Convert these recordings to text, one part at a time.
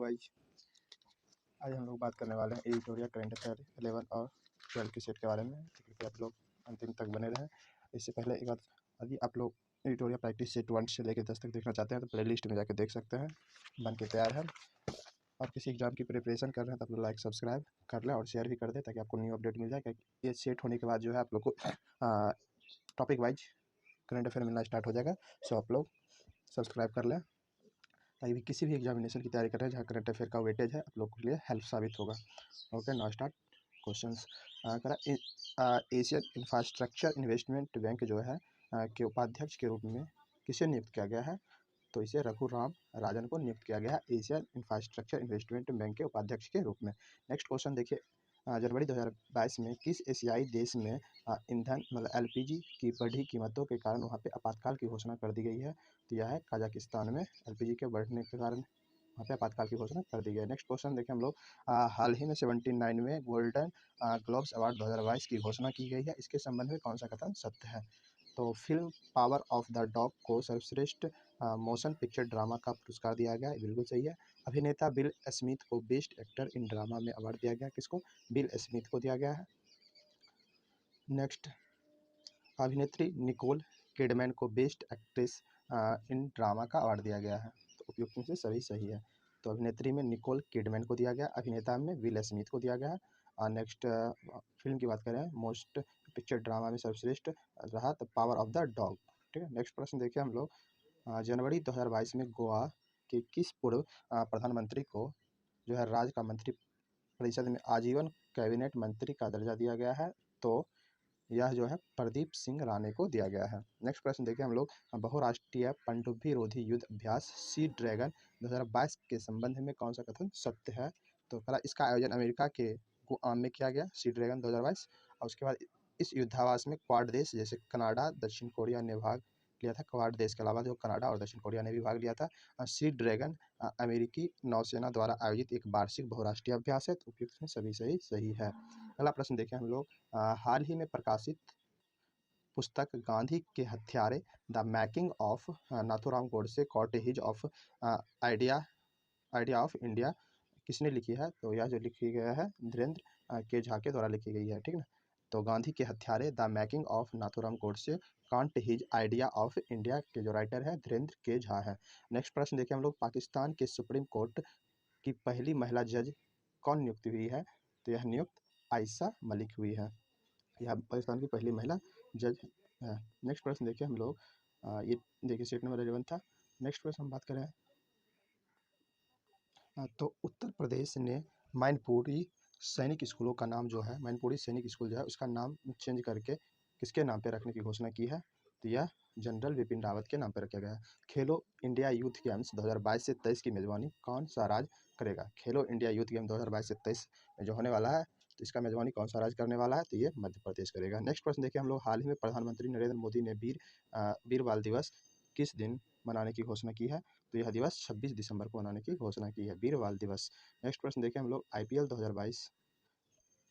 Wise आज हम लोग बात करने वाले हैं एडिटोरियल करंट अफेयर 11 और 12 के सेट के बारे में। तो कृपया आप लोग अंतिम तक बने रहें। इससे पहले एक बात, यदि आप लोग एडिटोरियल प्रैक्टिस सेट 1 से लेकर 10 तक देखना चाहते हैं तो प्ले लिस्ट में जाकर देख सकते हैं, बन के तैयार है। और किसी एग्जाम की प्रिपरेशन कर रहे हैं तो आप लोग लाइक सब्सक्राइब कर लें और शेयर भी कर दें ताकि आपको न्यू अपडेट मिल जाए। क्योंकि ये सेट होने के बाद जो है आप लोग को टॉपिक वाइज करंट अफेयर मिलना स्टार्ट हो जाएगा। सो आप लोग सब्सक्राइब कर लें ताकि भी किसी भी एग्जामिनेशन की तैयारी कर रहे हैं जहाँ करंट अफेयर का वेटेज है आप लोग के लिए हेल्प साबित होगा। Okay, now start questions. Asian infrastructure investment bank जो है के उपाध्यक्ष के रूप में किसे नियुक्त किया गया है? तो इसे रघुराम राजन को नियुक्त किया गया है एशियन इंफ्रास्ट्रक्चर इन्वेस्टमेंट बैंक के उपाध्यक्ष के रूप में। नेक्स्ट क्वेश्चन देखिए, जनवरी 2022 में किस एशियाई देश में ईंधन मतलब एलपीजी की बढ़ी कीमतों के कारण वहाँ पे आपातकाल की घोषणा कर दी गई है? तो यह है कजाकिस्तान में एलपीजी के बढ़ने के कारण वहाँ पे आपातकाल की घोषणा कर दी गई है। नेक्स्ट क्वेश्चन देखिए हम लोग, हाल ही में 79 में गोल्डन ग्लोब्स अवार्ड 2022 की घोषणा की गई है, इसके संबंध में कौन सा कथन सत्य है? तो film power of the dog को सर्वश्रेष्ठ मोशन पिक्चर ड्रामा का पुरस्कार दिया गया, बिल्कुल सही है। अभिनेता बिल स्मिथ को बेस्ट एक्टर इन ड्रामा में अवार्ड दिया गया, किसको? बिल स्मिथ को दिया गया है। नेक्स्ट, अभिनेत्री निकोल किडमैन को बेस्ट एक्ट्रेस इन ड्रामा का अवार्ड दिया गया है, तो उपयुक्त में से सभी सही है। तो अभिनेत्री में निकोल किडमैन को दिया गया, अभिनेता में विल स्मिथ को दिया गया है। और नेक्स्ट फिल्म की बात करें, मोस्ट पिक्चर ड्रामा में सर्वश्रेष्ठ रहा the power of the dog. ठीक है, नेक्स्ट प्रश्न देखिए हम लोग, जनवरी 2022 में गोवा के किस पूर्व प्रधानमंत्री को जो है राज्य का मंत्री परिषद में आजीवन कैबिनेट मंत्री का दर्जा दिया गया है? तो यह जो है प्रदीप सिंह राणे को दिया गया है। नेक्स्ट प्रश्न देखिए हम लोग, बहुराष्ट्रीय पनडुब्बी रोधी युद्ध अभ्यास सी ड्रैगन 2022 के संबंध में कौन सा कथन सत्य है? तो पहला, इसका आयोजन अमेरिका के गुआम में किया गया सी ड्रैगन 2022, और उसके बाद इस युद्धाभ्यास में क्वाड देश जैसे कनाडा, दक्षिण कोरिया ने भाग लिया था। क्वाड देश के अलावा जो कनाडा और दक्षिण कोरिया ने भी भाग लिया था। सी ड्रैगन अमेरिकी नौसेना द्वारा आयोजित एक वार्षिक बहुराष्ट्रीय अभ्यास है, तो उपयुक्त में सभी सही है। अगला प्रश्न देखें हम लोग, हाल ही में प्रकाशित पुस्तक गांधी के हत्यारे the making of Nathuram Godse cottage of idea of India किसने लिखी है? तो यह जो लिखी गया है धीरेन्द्र के झा के द्वारा लिखी गई है। ठीक ना, तो गांधी के हत्यारे the making of Nathuram Godse can't his idea of India के जो राइटर है धीरेन्द्र के झा है। नेक्स्ट प्रश्न देखिए हम लोग, पाकिस्तान के सुप्रीम कोर्ट की पहली महिला जज कौन नियुक्त हुई है? तो यह नियुक्त आयशा मलिक हुई है, यह पाकिस्तान की पहली महिला जज है। नेक्स्ट प्रश्न देखिए हम लोग, ये देखिए सेट नंबर 11 था। नेक्स्ट प्रश्न हम बात करें, तो उत्तर प्रदेश ने मैनपुरी सैनिक स्कूलों का नाम जो है, मैनपुरी सैनिक स्कूल जो है उसका नाम चेंज करके किसके नाम पे रखने की घोषणा की है? तो यह जनरल विपिन रावत के नाम पर रखा गया है। खेलो इंडिया यूथ गेम्स 2022 से 23 की मेजबानी कौन सा राज्य करेगा? खेलो इंडिया यूथ गेम 2022 से 23 जो होने वाला है, तो इसका मेजबानी कौन सा राज्य करने वाला है? तो ये मध्य प्रदेश करेगा। नेक्स्ट प्रश्न देखिए हम लोग, हाल ही में प्रधानमंत्री नरेंद्र मोदी ने वीर बाल दिवस किस दिन मनाने की घोषणा की है? तो यह दिवस 26 दिसंबर को मनाने की घोषणा की है, वीर बाल दिवस। नेक्स्ट प्रश्न देखिए हम लोग, आईपीएल 2022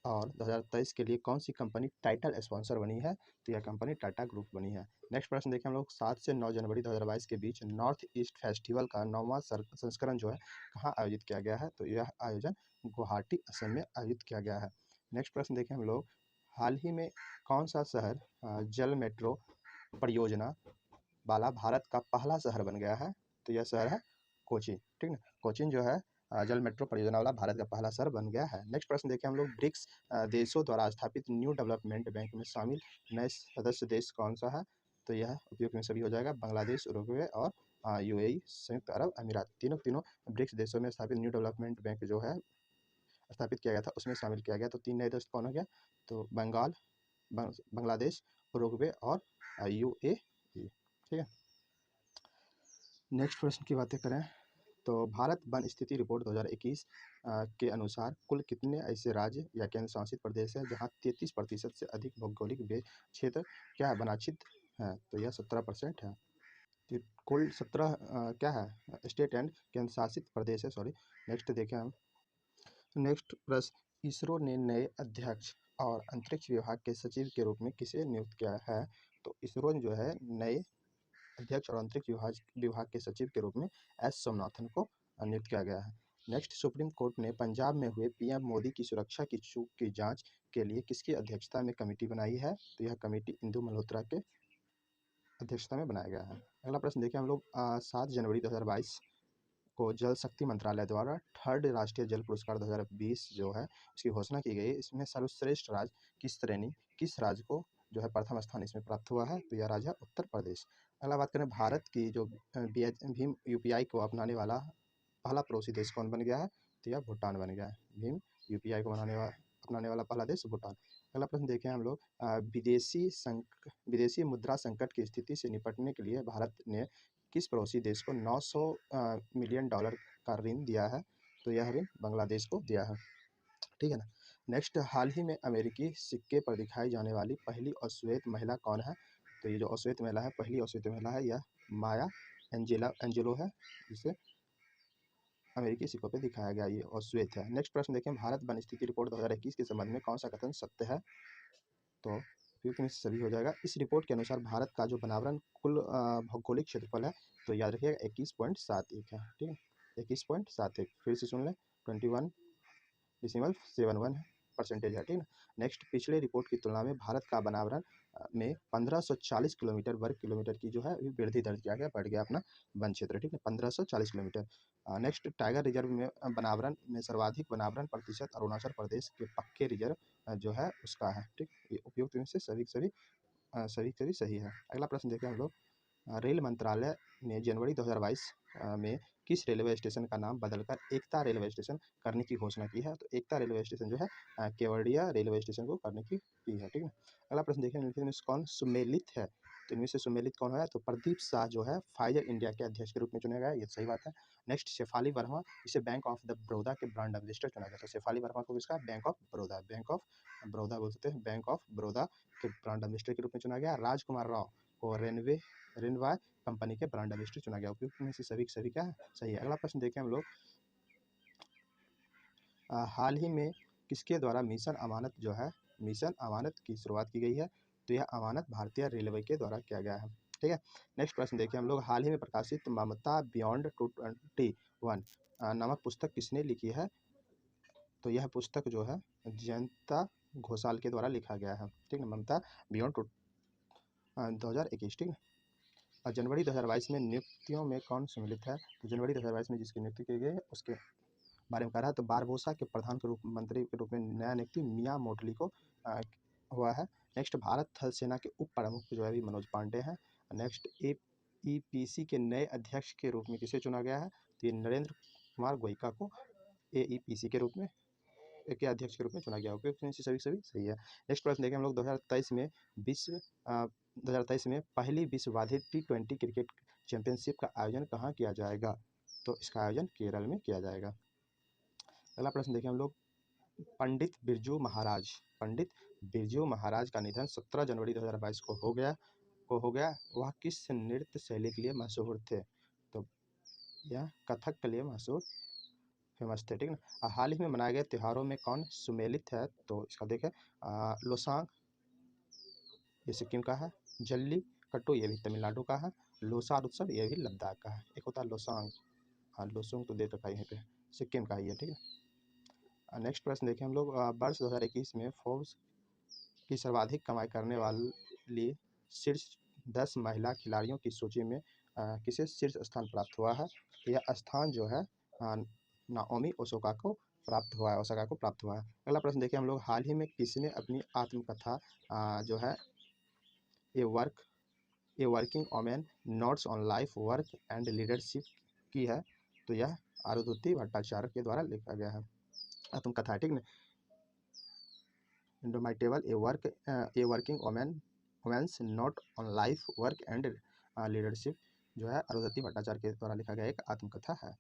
और 2023 के लिए कौन सी कंपनी टाइटल स्पॉन्सर बनी है? तो यह कंपनी टाटा ग्रुप बनी है। नेक्स्ट प्रश्न देखिए हम लोग, 7 से 9 जनवरी 2022 के बीच नॉर्थ ईस्ट फेस्टिवल का 9वां संस्करण जो है कहाँ आयोजित किया गया है? तो यह आयोजन गुवाहाटी असम में आयोजित किया गया है। नेक्स्ट प्रश्न देखिए हम लोग, हाल ही में कौन सा शहर जल मेट्रो परियोजना वाला भारत का पहला शहर बन गया है? तो यह शहर है कोची। ठीक ना, कोचीन जो है जल मेट्रो परियोजना वाला भारत का पहला शहर बन गया है। नेक्स्ट प्रश्न देखिए हम लोग, ब्रिक्स देशों द्वारा स्थापित न्यू डेवलपमेंट बैंक में शामिल नए सदस्य देश कौन सा है? तो यह उपयोग में सभी हो जाएगा, बांग्लादेश, उरुग्वे और यूएई संयुक्त अरब अमीरात। तीनों ब्रिक्स देशों में स्थापित न्यू डेवलपमेंट बैंक जो है स्थापित किया गया था उसमें शामिल किया गया। तो 3 नए देश कौन हो गया? तो बांग्लादेश, उरुग्वे और यूएई। ठीक है, नेक्स्ट प्रश्न की बातें करें तो भारत वन स्थिति रिपोर्ट 2021 के अनुसार कुल कितने ऐसे राज्य या केंद्र शासित प्रदेश है जहां 33% से अधिक भौगोलिक क्षेत्र क्या है वनाच्छित है? तो यह 17% है। तो कुल 17 क्या है स्टेट एंड केंद्र शासित प्रदेश है, सॉरी। नेक्स्ट देखें हम, नेक्स्ट प्रश्न, इसरो ने नए अध्यक्ष और अंतरिक्ष विभाग के सचिव के रूप में किसे नियुक्त किया है? तो इसरो जो है नए अध्यक्ष और अंतरिक्ष विभाग के सचिव के रूप में एस सोमनाथन को नियुक्त किया गया है। नेक्स्ट, सुप्रीम कोर्ट ने पंजाब में हुए पीएम मोदी की सुरक्षा की चूक की जांच के लिए किसकी अध्यक्षता में कमेटी बनाई है? तो यह कमेटी इंदु मल्होत्रा के अध्यक्षता में बनाया गया है। अगला प्रश्न देखिए हम लोग 7 जनवरी 2022 को जल शक्ति मंत्रालय द्वारा 3rd राष्ट्रीय जल पुरस्कार 2020 जो है इसकी घोषणा की गई। इसमें सर्वश्रेष्ठ राज्य किस श्रेणी किस राज्य को जो है प्रथम स्थान इसमें प्राप्त हुआ है? तो यह राज्य है उत्तर प्रदेश। अगला बात करें भारत की जो भीम यूपीआई को अपनाने वाला पहला पड़ोसी देश कौन बन गया है? तो यह भूटान बन गया है। भीम यूपीआई को अपनाने वाला पहला देश भूटान। अगला प्रश्न देखें हम लोग विदेशी मुद्रा संकट की स्थिति से निपटने के लिए भारत ने किस पड़ोसी देश को 900 मिलियन डॉलर का ऋण दिया है? तो यह ऋण बांग्लादेश को दिया है। ठीक है ना। नेक्स्ट, हाल ही में अमेरिकी सिक्के पर दिखाई जाने वाली पहली अश्वेत महिला कौन है? तो ये जो अश्वेत महिला है, पहली अश्वेत महिला है, यह माया एंजेलो है, जिसे अमेरिकी सिक्कों पे दिखाया गया, ये अश्वेत है। नेक्स्ट प्रश्न देखें, भारत वन स्थिति रिपोर्ट 2021 के संबंध में कौन सा कथन सत्य है? तो उपयुक्त में से सभी हो जाएगा। इस रिपोर्ट के अनुसार भारत का जो वनावरण कुल भौगोलिक क्षेत्रफल है, तो याद रखिएगा 21.71 है। ठीक है, 21.71, फिर से सुन लें, 21.71 परसेंटेज है। ठीक है। नेक्स्ट, पिछले रिपोर्ट की तुलना में भारत का वनावरण में 1540 किलोमीटर वर्ग किलोमीटर की जो है वृद्धि दर्ज किया गया, बढ़ गया अपना वन क्षेत्र। ठीक है, 1540 किलोमीटर। नेक्स्ट, टाइगर रिजर्व में वनावरण में सर्वाधिक वनावरण प्रतिशत अरुणाचल प्रदेश के पक्के रिजर्व जो है उसका है। ठीक, ये उपयुक्त में से सभी सही है। अगला प्रश्न देखें हम लोग, रेल मंत्रालय ने जनवरी 2022 में किस रेलवे स्टेशन का नाम बदलकर एकता रेलवे स्टेशन करने की घोषणा की है? तो एकता रेलवे स्टेशन जो है केवड़िया रेलवे स्टेशन को करने की है। ठीक है। अगला प्रश्न देखें, इनमें से कौन सुमेलित है? तो इनमें से सुमेलित कौन है? तो प्रदीप शाह जो है फाइजर इंडिया के अध्यक्ष के रूप में चुना गया, ये सही बात है। नेक्स्ट, शेफाली वर्मा, इसे बैंक ऑफ द बड़ौदा के ब्रांड एम्बेसडर चुना गया। तो शेफाली वर्मा को किसका? बैंक ऑफ बड़ौदा बोल सकते हैं, बैंक ऑफ बड़ौदा के ब्रांड एम्बेसडर के रूप में चुना गया। राजकुमार राव को रेनवा कंपनी के ब्रांड एम्बेसडर चुना गया। उपयुक्त में से सभी क्या है? सही है। अगला प्रश्न देखें हम लोग, हाल ही में किसके द्वारा मिशन अमानत की शुरुआत की गई है? तो यह अमानत भारतीय रेलवे के द्वारा किया गया है। ठीक है। नेक्स्ट प्रश्न देखिए हम लोग, हाल ही में प्रकाशित ममता बियॉन्ड 221 नामक पुस्तक किसने लिखी है? तो यह पुस्तक जो है जयंता घोषाल के द्वारा लिखा गया है। ठीक है, ममता बियॉन्ड 2021। ठीक है। और जनवरी 2022 में नियुक्तियों में कौन सम्मिलित है? तो जनवरी 2022 में जिसकी नियुक्ति की गई है उसके बारे में कह रहा है। तो बारबोसा के प्रधान मंत्री के रूप में नया नियुक्ति मिया मोटली को हुआ है। नेक्स्ट, भारत थल सेना के उप प्रमुख जो है मनोज पांडे हैं। नेक्स्ट, AEPC के नए अध्यक्ष के रूप में किसे चुना गया है? तो ये नरेंद्र कुमार गोयका को AEPC के रूप में के अध्यक्ष के रूप में चुना गया। उपयुक्त में से सभी सही है। नेक्स्ट प्रश्न देखें हम लोग, 2023 में पहली विश्ववासित T20 क्रिकेट चैंपियनशिप का आयोजन कहाँ किया जाएगा? तो इसका आयोजन केरल में किया जाएगा। अगला प्रश्न देखें हम लोग, पंडित बिरजू महाराज का निधन 17 जनवरी 2022 को हो गया। वह किस नृत्य शैली के लिए मशहूर थे? तो यह कथक के लिए फेमस थे। ठीक ना। हाल ही में मनाए गए त्योहारों में कौन सुमेलित है? तो इसका देखें, लोसांग ये सिक्किम का है, जल्ली कट्टू ये भी तमिलनाडु का है, लोसार उत्सव ये भी लद्दाख का है। एक होता है लोसांग, हाँ लोसोंग तो दे रखा है यहीं पे, सिक्किम का ही है। ठीक है। नेक्स्ट प्रश्न देखें हम लोग, वर्ष 2021 में फोर्ब्स की सर्वाधिक कमाई करने वाली शीर्ष 10 महिला खिलाड़ियों की सूची में किसे शीर्ष स्थान प्राप्त हुआ है? यह स्थान जो है नाओमी ओसाका को प्राप्त हुआ है। अगला प्रश्न देखिए हम लोग, हाल ही में किसने अपनी आत्मकथा जो है a working women notes on life work and leadership की है? तो यह आरुधति भट्टाचार्य के द्वारा लिखा गया है आत्मकथा। ठीक ना। Indomitable a working women's note on life work and leadership जो है अरुंधति भट्टाचार्य के द्वारा लिखा गया एक आत्मकथा है।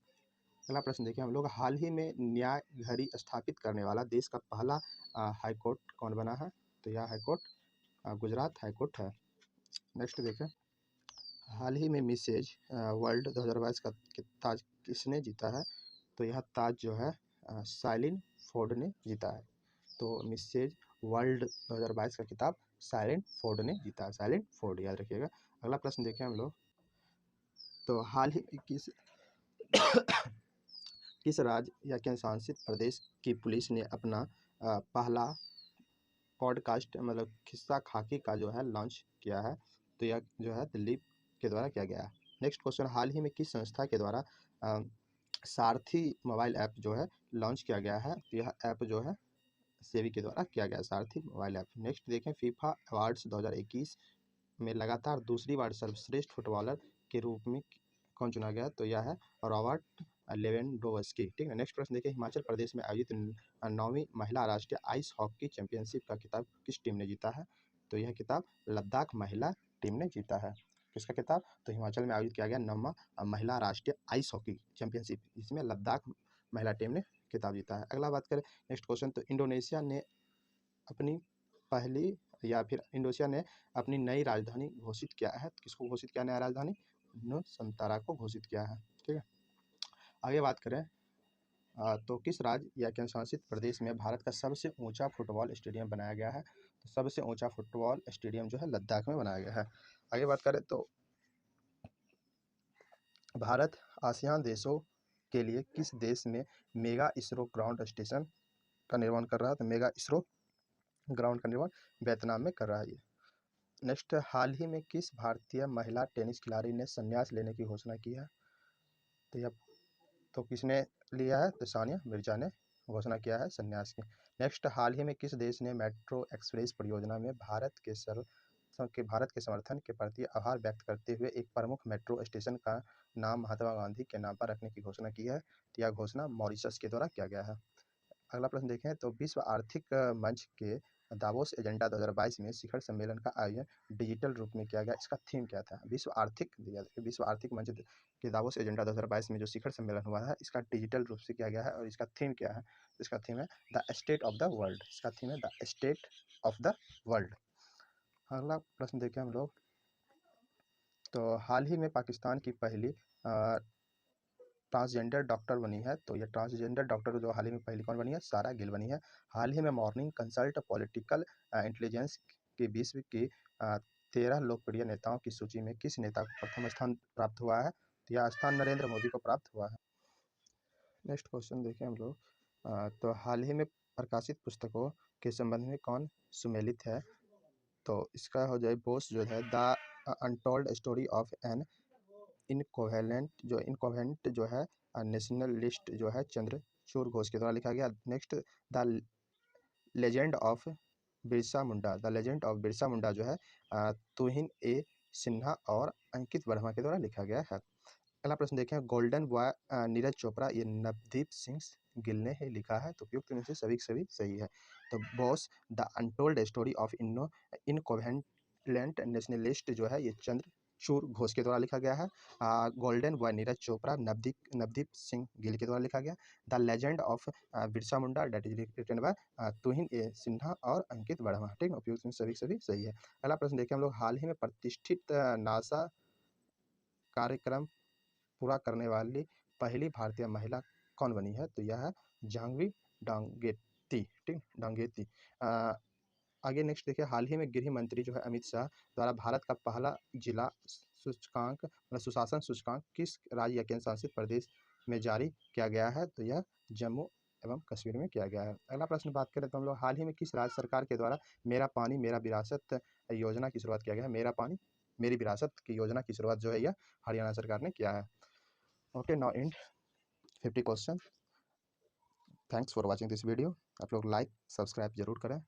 अगला प्रश्न देखिए हम लोग, हाल ही में न्याय घड़ी स्थापित करने वाला देश का पहला हाईकोर्ट कौन बना है? तो यह हाईकोर्ट गुजरात हाईकोर्ट है। नेक्स्ट देखें, हाल ही में मिसेज वर्ल्ड 2022 का ताज किसने जीता है? तो यह ताज जो है साइलिन फोर्ड ने जीता है। तो मिसेज वर्ल्ड 2022 का खिताब साइलेंट फोर्ड ने जीता है, साइलेंट फोर्ड याद रखिएगा। अगला प्रश्न देखें हम लोग, तो हाल ही किस किस राज्य या केंद्र शासित प्रदेश की पुलिस ने अपना पहला पॉडकास्ट मतलब खिस्सा खाकी का जो है लॉन्च किया है? तो यह जो है दिल्ली के द्वारा किया गया है। नेक्स्ट क्वेश्चन, हाल ही में किस संस्था के द्वारा सारथी मोबाइल ऐप जो है लॉन्च किया गया है? तो यह ऐप जो है सेबी के द्वारा किया गया, सारथी मोबाइल ऐप। नेक्स्ट देखें, फीफा अवार्ड्स 2021 में लगातार दूसरी बार सर्वश्रेष्ठ फुटबॉलर के रूप में कौन चुना गया? तो यह है रॉबर्ट लेवेंडोव्स्की। ठीक है। नेक्स्ट प्रश्न देखिए, हिमाचल प्रदेश में आयोजित 9वीं महिला राष्ट्रीय आइस हॉकी चैंपियनशिप का खिताब किस टीम ने जीता है? तो यह खिताब लद्दाख महिला टीम ने जीता है। किसका खिताब? तो हिमाचल में आयोजित किया गया 9वां महिला राष्ट्रीय आइस हॉकी चैंपियनशिप, इसमें लद्दाख महिला टीम ने खिताब जीता है। अगला बात करें नेक्स्ट क्वेश्चन, तो इंडोनेशिया ने अपनी नई राजधानी घोषित किया है। किसको घोषित किया नया राजधानी? नुसंतारा को घोषित किया है। ठीक है। आगे बात करें तो किस राज्य या केंद्र शासित प्रदेश में भारत का सबसे ऊंचा फुटबॉल स्टेडियम बनाया गया है? तो सबसे ऊंचा फुटबॉल स्टेडियम जो है लद्दाख में बनाया गया है। आगे बात करें तो भारत आसियान देशों के लिए किस देश में मेगा इसरो ग्राउंड स्टेशन का निर्माण कर रहा है? तो मेगा इसरो ग्राउंड का निर्माण वियतनाम में कर रहा है। नेक्स्ट, हाल ही में किस भारतीय महिला टेनिस खिलाड़ी ने संन्यास लेने की घोषणा की है? तो किसने लिया है? तो सानिया मिर्जा ने घोषणा किया है संन्यास की। नेक्स्ट, हाल ही में किस देश ने मेट्रो एक्सप्रेस परियोजना में भारत के समर्थन के प्रति आभार व्यक्त करते हुए एक प्रमुख मेट्रो स्टेशन का नाम महात्मा गांधी के नाम पर रखने की घोषणा की है? तो यह घोषणा मॉरिशस के द्वारा किया गया है। अगला प्रश्न देखें, तो विश्व आर्थिक मंच के दावोस एजेंडा 2022 में शिखर सम्मेलन का आयोजन डिजिटल रूप में किया गया। इसका थीम क्या था? विश्व आर्थिक मंच के दावोस एजेंडा 2022 में जो शिखर सम्मेलन हुआ है, इसका डिजिटल रूप से किया गया है और इसका थीम क्या है? इसका थीम है the state of the world. इसका थीम है the state of the world. अगला प्रश्न देखें हम लोग, तो हाल ही में पाकिस्तान की पहली ट्रांसजेंडर डॉक्टर बनी है। तो ये ट्रांसजेंडर डॉक्टर जो हाल ही में पहली कौन बनी है? सारा गिल बनी है। हाल ही में मॉर्निंग कंसल्ट पॉलिटिकल इंटेलिजेंस के विश्व की 13 लोकप्रिय नेताओं की सूची में किस नेता को प्रथम स्थान प्राप्त हुआ है? तो यह स्थान नरेंद्र मोदी को प्राप्त हुआ है। नेक्स्ट क्वेश्चन देखें हम लोग, तो हाल ही में प्रकाशित पुस्तकों के संबंध में कौन सुमेलित है? तो इसका हो जाए बोस जो है the untold story of an incoherent जो है नेशनलिस्ट जो है चंद्रचूड़ घोष के द्वारा लिखा गया। Next, the legend of Birsa Munda जो है तुहिन ए सिन्हा और अंकित वर्मा के द्वारा लिखा गया है। अगला प्रश्न देखें, गोल्डन बॉय नीरज चोपड़ा ये नवदीप सिंह गिल ने ही लिखा है। तो उपयुक्त में से सभी सही है। तो boss the untold story of incoherent nationalist जो है ये चंद्रचूड़ घोष के द्वारा लिखा गया है। गोल्डन बॉय नीरज चोपड़ा नवदीप सिंह गिल के द्वारा लिखा गया। The legend of Birsa Munda that is written by Tuhin A Sinha और अंकित वर्मा। ठीक है, उपयुक्त में सभी सही है। अगला प्रश्न देखें हम लोग, हाल ही में प्रतिष्ठित नासा कार्यक्रम पूरा करने वाली पहली भारतीय महिला कौन बनी है? तो यह है जाह्नवी डांगेती। ठीक, डांगेती। आगे नेक्स्ट देखिए, हाल ही में गृह मंत्री जो है अमित शाह द्वारा भारत का पहला जिला सूचकांक मतलब सुशासन सूचकांक किस राज्य या केंद्र शासित प्रदेश में जारी किया गया है? तो यह जम्मू एवं कश्मीर में किया गया है। अगला प्रश्न बात करें तो हम लोग, हाल ही में किस राज्य सरकार के द्वारा मेरा पानी मेरा विरासत योजना की शुरुआत किया गया है? मेरा पानी मेरी विरासत की योजना की शुरुआत जो है यह हरियाणा सरकार ने किया है। Okay, now and 50 question. Thanks for watching this video. आप लोग लाइक सब्सक्राइब जरूर करें।